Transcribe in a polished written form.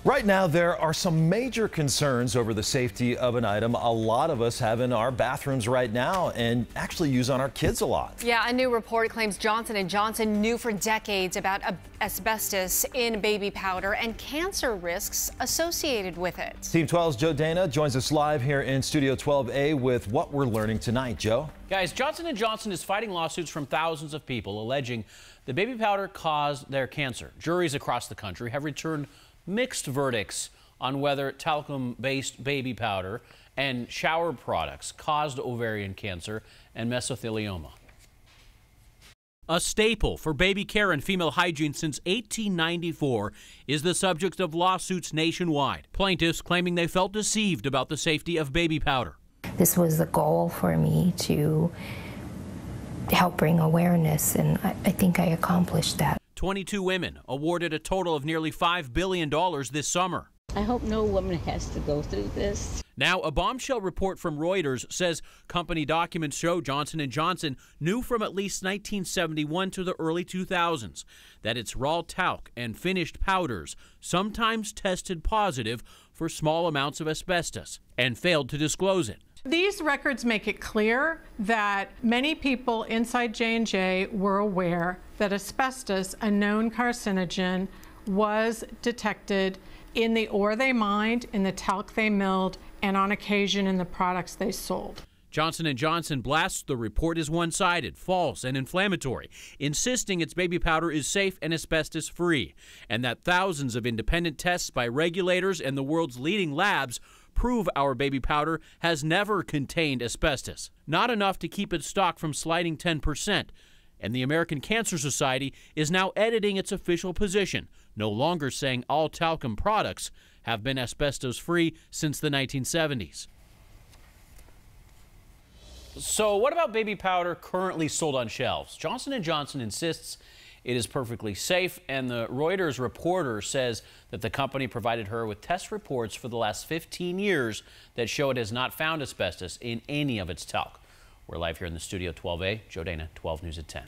Right now, there are some major concerns over the safety of an item a lot of us have in our bathrooms right now and actually use on our kids a lot. Yeah, a new report claims Johnson & Johnson knew for decades about asbestos in baby powder and cancer risks associated with it. Team 12's Joe Dana joins us live here in Studio 12A with what we're learning tonight. Joe? Guys, Johnson & Johnson is fighting lawsuits from thousands of people alleging the baby powder caused their cancer. Juries across the country have returned mixed verdicts on whether talcum-based baby powder and shower products caused ovarian cancer and mesothelioma. A staple for baby care and female hygiene since 1894 is the subject of lawsuits nationwide. Plaintiffs claiming they felt deceived about the safety of baby powder. This was the goal for me, to help bring awareness, and I think I accomplished that. 22 women awarded a total of nearly $5 billion this summer. I hope no woman has to go through this. Now, a bombshell report from Reuters says company documents show Johnson & Johnson knew from at least 1971 to the early 2000s that its raw talc and finished powders sometimes tested positive for small amounts of asbestos and failed to disclose it. These records make it clear that many people inside J&J were aware that asbestos, a known carcinogen, was detected in the ore they mined, in the talc they milled, and on occasion in the products they sold. Johnson & Johnson blasts the report as one-sided, false, and inflammatory, insisting its baby powder is safe and asbestos-free, and that thousands of independent tests by regulators and the world's leading labs prove our baby powder has never contained asbestos. Not enough to keep its stock from sliding 10%. And the American Cancer Society is now editing its official position, no longer saying all talcum products have been asbestos-free since the 1970s. So what about baby powder currently sold on shelves? Johnson & Johnson insists it is perfectly safe, and the Reuters reporter says that the company provided her with test reports for the last 15 years that show it has not found asbestos in any of its talc. We're live here in the Studio 12A. Joe Dana, 12 News at 10.